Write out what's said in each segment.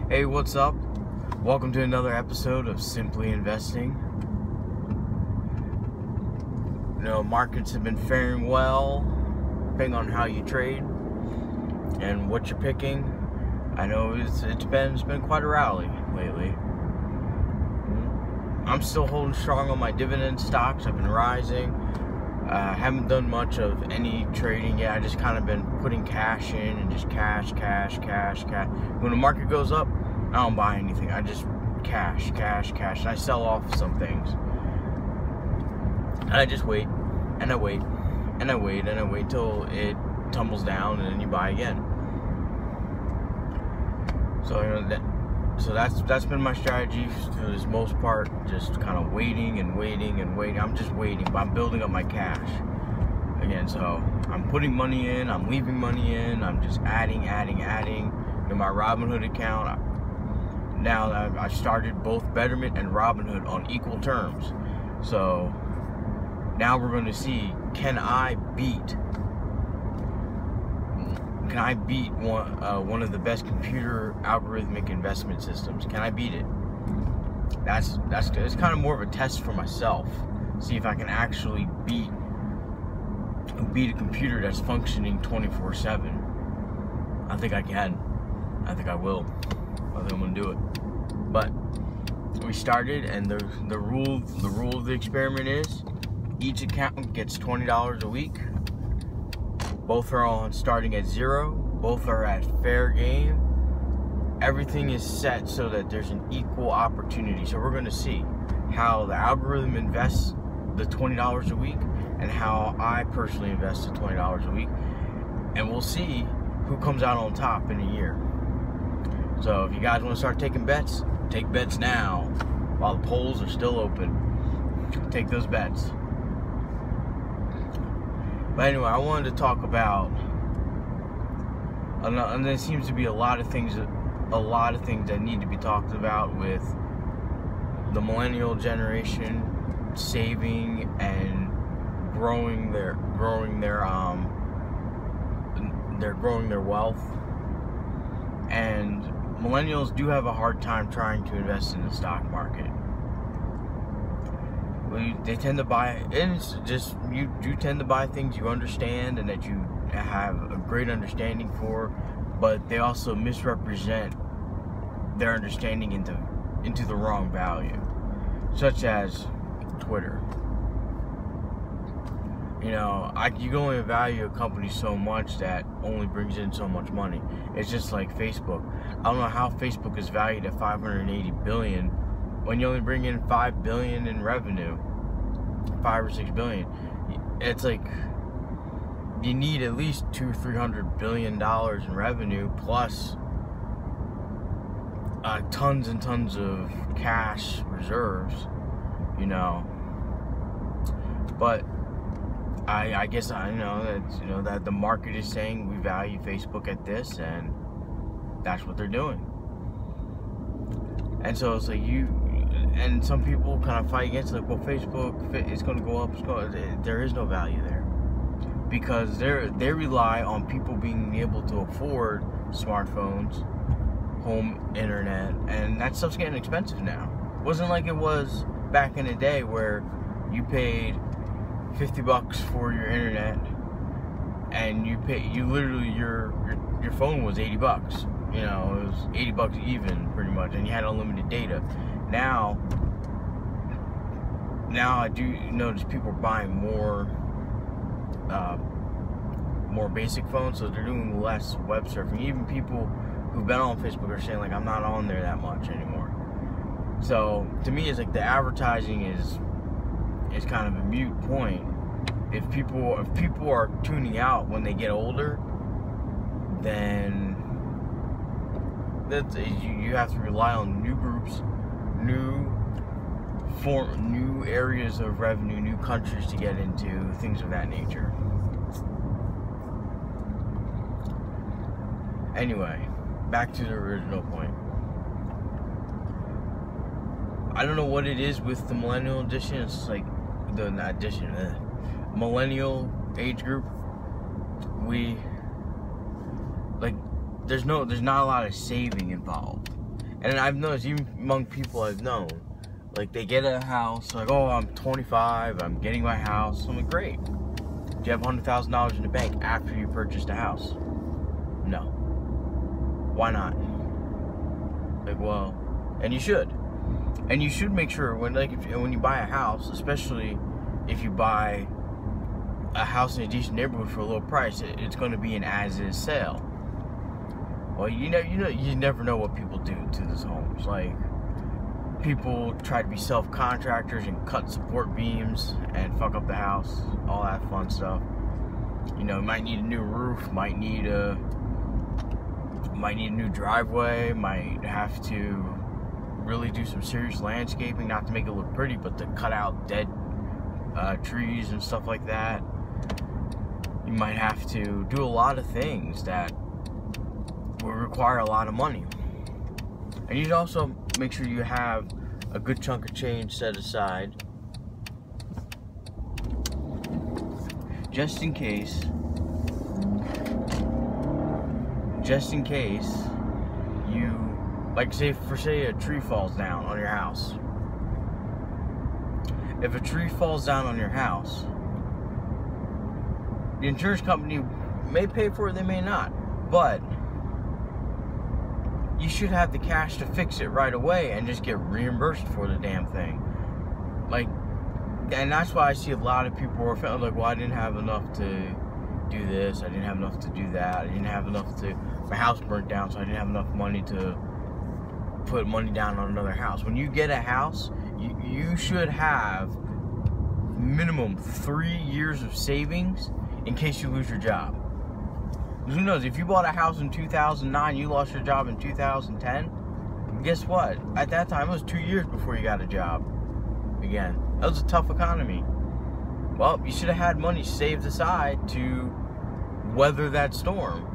Hey, what's up? Welcome to another episode of Simply Investing. You know, markets have been faring well, depending on how you trade and what you're picking. I know it's been quite a rally lately. I'm still holding strong on my dividend stocks. I've been rising. Haven't done much of any trading yet. I just kind of been putting cash in and just cash. When the market goes up, I don't buy anything. I just cash. And I sell off some things. And I just wait, and I wait till it tumbles down, and then you buy again. So, you know, that's been my strategy for this most part, just kind of waiting. I'm just waiting, but I'm building up my cash again. So I'm putting money in, I'm leaving money in, I'm just adding in my Robinhood account. Now that I've started both Betterment and Robinhood on equal terms, so now we're going to see, can I beat one of the best computer algorithmic investment systems? Can I beat it? It's kind of more of a test for myself. See if I can actually beat a computer that's functioning 24/7. I think I can. I think I will. I think I'm gonna do it. But we started, and the rule of the experiment is each account gets $20 a week. Both are on starting at 0. Both are at fair game. Everything is set so that there's an equal opportunity. So we're going to see how the algorithm invests the $20 a week and how I personally invest the $20 a week. And we'll see who comes out on top in a year. So if you guys want to start taking bets, take bets now while the polls are still open. Take those bets. But anyway, I wanted to talk about, and there seems to be a lot of things that need to be talked about with the millennial generation saving and growing their wealth. And millennials do have a hard time trying to invest in the stock market. They tend to buy, and it's just, you tend to buy things you understand and that you have a great understanding for, but they also misrepresent their understanding into the wrong value, such as Twitter. You know, you can only value a company so much that only brings in so much money. It's just like Facebook. I don't know how Facebook is valued at $580 billion when you only bring in $5 billion in revenue, $5 or $6 billion. It's like you need at least $200-300 billion in revenue plus tons and tons of cash reserves, you know. But I guess I know that the market is saying we value Facebook at this, and that's what they're doing. And so it's like and some people kind of fight against it, like, well, Facebook, it's going to go up. There is no value there, because they rely on people being able to afford smartphones, home internet, and that stuff's getting expensive now. It wasn't like it was back in the day where you paid $50 for your internet, and you literally your phone was $80. You know, it was $80 even, pretty much, and you had unlimited data. Now I do notice people are buying more basic phones, so they're doing less web surfing. Even people who've been on Facebook are saying, like, I'm not on there that much anymore. So to me, it's like the advertising is kind of a moot point. If people are tuning out when they get older, then you have to rely on new groups, new areas of revenue, new countries to get into, things of that nature. Anyway, back to the original point. I don't know what it is with the millennial edition. It's like millennial age group. There's not a lot of saving involved. And I've noticed, even among people I've known, like, they get a house, like, oh, I'm 25, I'm getting my house. I'm like, great. Do you have $100,000 in the bank after you purchased a house? No. Why not? Like, well, and you should. And you should make sure when you buy a house, especially if you buy a house in a decent neighborhood for a low price, it's going to be an as-is sale. Well, you never know what people do to these homes. Like, people try to be self-contractors and cut support beams and fuck up the house, all that fun stuff. You know, might need a new roof, might need a new driveway, might have to really do some serious landscaping, not to make it look pretty, but to cut out dead trees and stuff like that. You might have to do a lot of things that will require a lot of money. And you should also make sure you have a good chunk of change set aside, just in case you, like, say a tree falls down on your house. If a tree falls down on your house, the insurance company may pay for it, they may not, but you should have the cash to fix it right away and just get reimbursed for the damn thing. Like, and that's why I see a lot of people are like, well, I didn't have enough to do this, I didn't have enough to do that, I didn't have enough to, my house burnt down, so I didn't have enough money to put money down on another house. When you get a house, you should have minimum 3 years of savings in case you lose your job. Who knows, if you bought a house in 2009, you lost your job in 2010, guess what? At that time, it was 2 years before you got a job again. That was a tough economy. Well, you should have had money saved aside to weather that storm.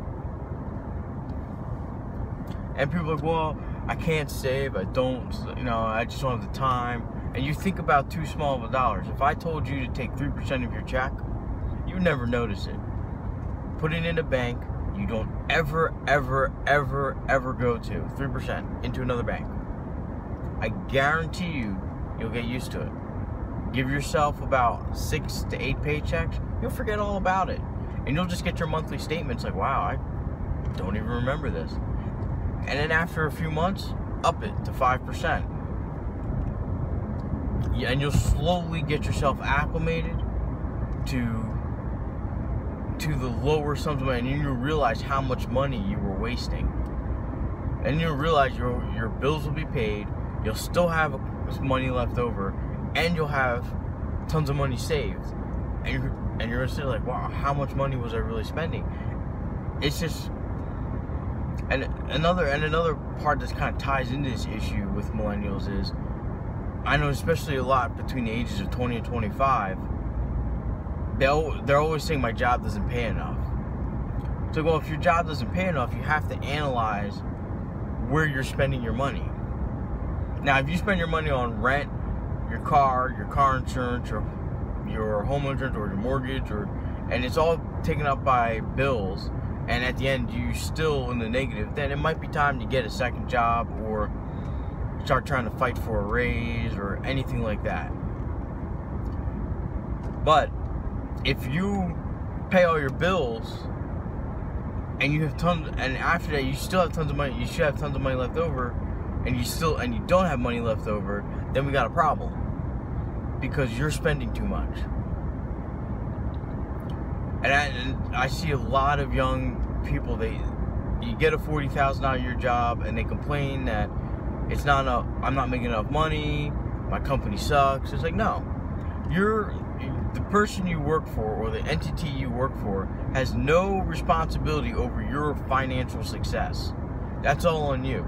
And people are like, well, I can't save, I don't, I just don't have the time. And you think about too small of a dollars. If I told you to take 3% of your check, you would never notice it. Put it in a bank you don't ever go to, 3% into another bank. I guarantee you'll get used to it. Give yourself about 6 to 8 paychecks, you'll forget all about it. And you'll just get your monthly statements like, wow, I don't even remember this. And then after a few months, up it to 5%. Yeah, and you'll slowly get yourself acclimated to the lower sums of money, and you'll realize how much money you were wasting. And you'll realize your bills will be paid, you'll still have money left over, and you'll have tons of money saved. And you're gonna say like, wow, how much money was I really spending? It's just, and another part that kind of ties into this issue with millennials is, I know especially a lot between the ages of 20 and 25, they're always saying my job doesn't pay enough. So, well, if your job doesn't pay enough, you have to analyze where you're spending your money. Now, if you spend your money on rent, your car insurance, or your home insurance, or your mortgage, and it's all taken up by bills, and at the end you're still in the negative, then it might be time to get a second job or start trying to fight for a raise or anything like that. But if you pay all your bills and you have tons, and after that you still have tons of money, you should have tons of money left over, and you don't have money left over, then we got a problem, because you're spending too much. And I see a lot of young people, you get a $40,000 a year job and they complain that it's not enough, I'm not making enough money, my company sucks. It's like, no, the person you work for, or the entity you work for, has no responsibility over your financial success. That's all on you.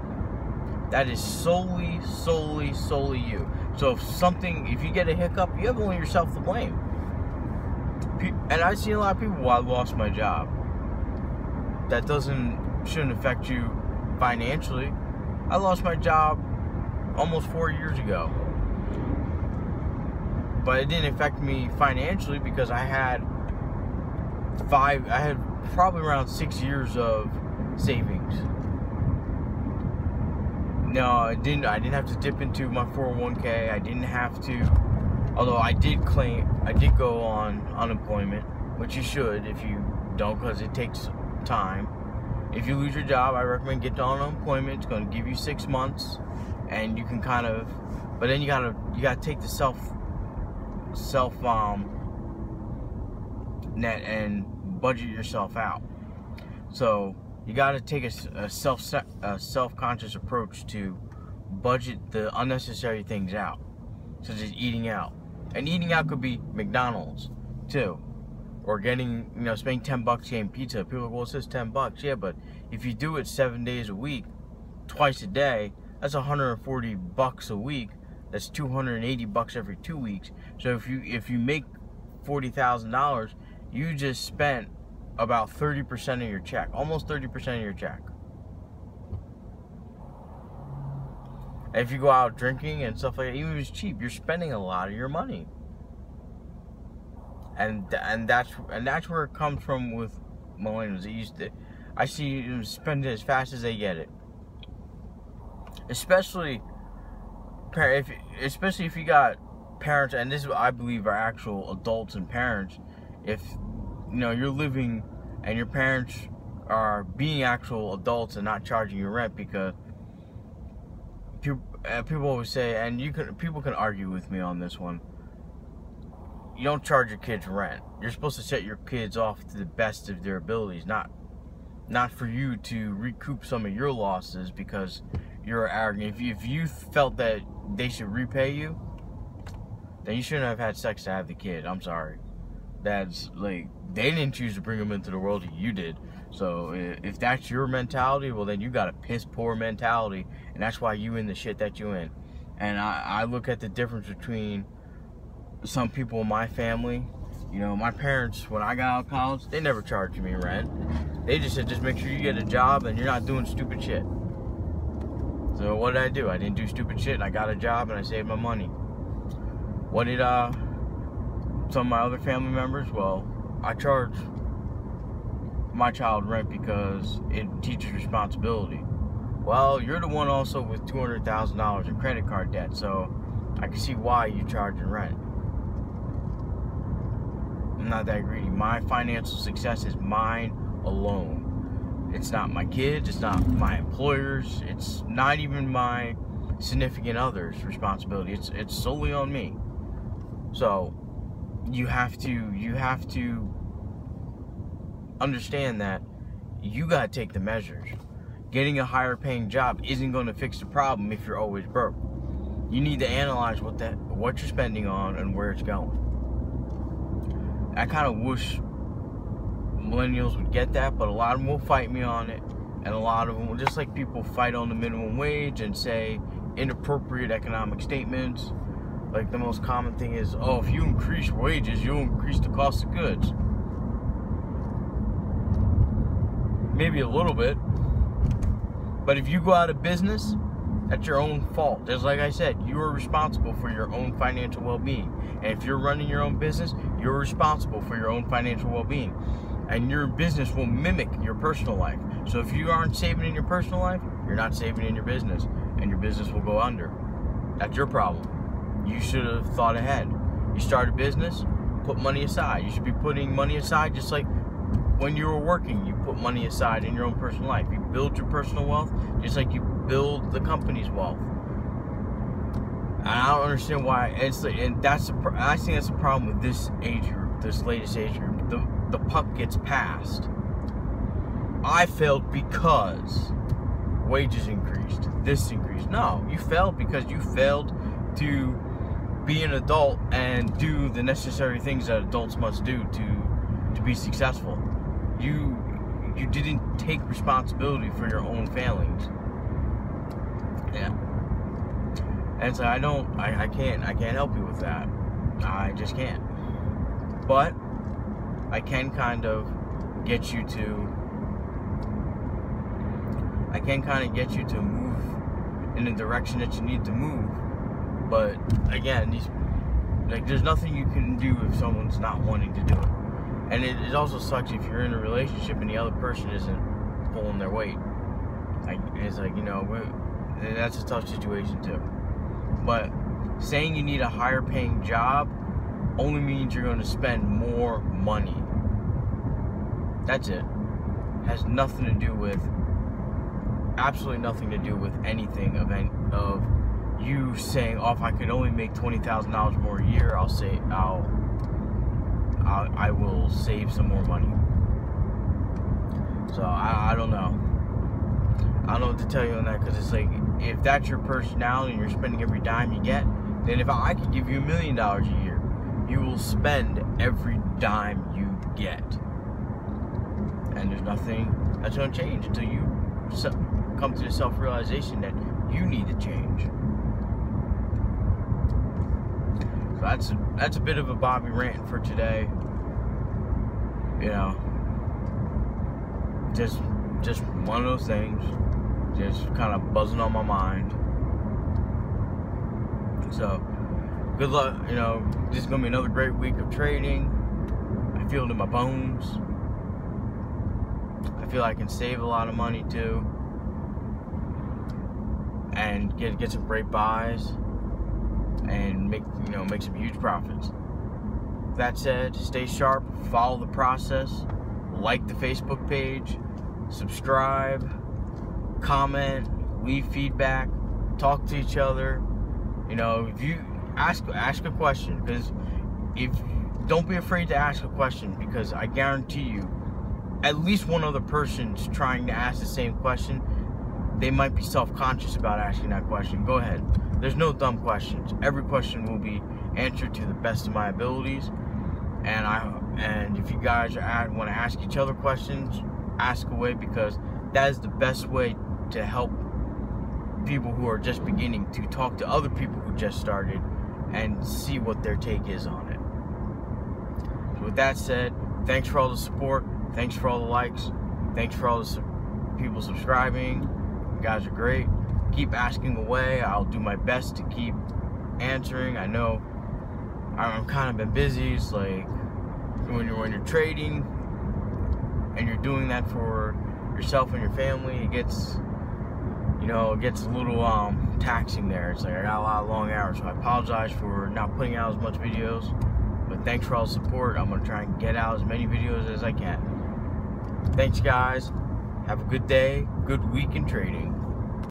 That is solely you. So if you get a hiccup, you have only yourself to blame. And I've seen a lot of people, well, I lost my job. That shouldn't affect you financially. I lost my job almost 4 years ago. But it didn't affect me financially because I had probably around 6 years of savings. No, I didn't have to dip into my 401k. I didn't have to, although I did go on unemployment, which you should if you don't, because it takes time. If you lose your job, I recommend getting on unemployment. It's going to give you 6 months, and you can kind of, but then you gotta take the self net and budget yourself out. So you gotta take a self-conscious approach to budget the unnecessary things out, such as eating out. And eating out could be McDonald's too, or getting, spending $10 getting pizza. People are like, well, it says $10. Yeah, but if you do it 7 days a week, twice a day, that's $140 a week. That's $280 every 2 weeks. So if you make $40,000, you just spent about 30% of your check, almost 30% of your check. And if you go out drinking and stuff like that, even if it's cheap, you're spending a lot of your money. And that's where it comes from with millennials. I see them spend it as fast as they get it. Especially if you got parents, and this is what I believe are actual adults and parents. If you're living and your parents are being actual adults and not charging you rent, because people always say, and people can argue with me on this one, you don't charge your kids rent. You're supposed to set your kids off to the best of their abilities, not for you to recoup some of your losses because you're arrogant. If you felt that they should repay you, then you shouldn't have had sex to have the kid. I'm sorry. That's like, they didn't choose to bring them into the world, you did. So if that's your mentality, well, then you got a piss poor mentality, and that's why you in the shit that you in. And I look at the difference between some people in my family. My parents, when I got out of college, they never charged me rent. They just said, just make sure you get a job and you're not doing stupid shit. So what did I do? I didn't do stupid shit, and I got a job and I saved my money. What did some of my other family members? Well, I charge my child rent because it teaches responsibility. Well, you're the one also with $200,000 in credit card debt, so I can see why you charge rent. I'm not that greedy. My financial success is mine alone. It's not my kids, it's not my employers, it's not even my significant other's responsibility. It's solely on me. So you have to understand that you gotta take the measures. Getting a higher paying job isn't gonna fix the problem if you're always broke. You need to analyze what you're spending on and where it's going. I kind of wish millennials would get that, but a lot of them will fight me on it, and a lot of them will, just like people fight on the minimum wage and say inappropriate economic statements. Like, the most common thing is, oh, if you increase wages, you'll increase the cost of goods. Maybe a little bit, but if you go out of business, that's your own fault. Just like I said, you are responsible for your own financial well-being. And if you're running your own business, you're responsible for your own financial well-being. And your business will mimic your personal life. So if you aren't saving in your personal life, you're not saving in your business, and your business will go under. That's your problem. You should have thought ahead. You start a business, put money aside. You should be putting money aside just like when you were working, you put money aside in your own personal life. You build your personal wealth just like you build the company's wealth. And I don't understand why. I think that's the problem with this age group, this latest age group. The puck gets passed. I failed because wages increased, this increased. No, you failed because you failed to be an adult and do the necessary things that adults must do to be successful. You didn't take responsibility for your own failings. Yeah. And so I can't help you with that. I just can't. But I can kind of get you to move in the direction that you need to move. But again, there's nothing you can do if someone's not wanting to do it. And it also sucks if you're in a relationship and the other person isn't pulling their weight. It's like, that's a tough situation too. But saying you need a higher paying job only means you're going to spend more money. That's it. Has nothing to do with, absolutely nothing to do with anything of you saying, oh, if I could only make $20,000 more a year, I will save some more money. So I don't know. I don't know what to tell you on that, because it's like, if that's your personality and you're spending every dime you get, then if I could give you $1 million a year, you will spend every dime you get. And there's nothing that's going to change until you come to the self-realization that you need to change. So that's a bit of a Bobby rant for today. You know, just one of those things, just kind of buzzing on my mind. So, good luck. You know, this is gonna be another great week of trading. I feel it in my bones. I feel I can save a lot of money too, and get some great buys, and make some huge profits. That said, stay sharp, follow the process, like the Facebook page, subscribe, comment, leave feedback, talk to each other. You know, if you ask a question, because don't be afraid to ask a question, because I guarantee you, at least one other person's trying to ask the same question. They might be self-conscious about asking that question. Go ahead. There's no dumb questions. Every question will be answered to the best of my abilities. And if you guys want to ask each other questions, ask away, because that is the best way to help people who are just beginning to talk to other people who just started and see what their take is on it. So with that said, thanks for all the support. Thanks for all the likes. Thanks for all the people subscribing. You guys are great. Keep asking away. I'll do my best to keep answering. I know I've kind of been busy. It's like when you're trading and you're doing that for yourself and your family, it gets a little taxing there. It's like I got a lot of long hours, so I apologize for not putting out as much videos. But thanks for all the support. I'm gonna try and get out as many videos as I can. Thanks, guys. Have a good day, good week in trading.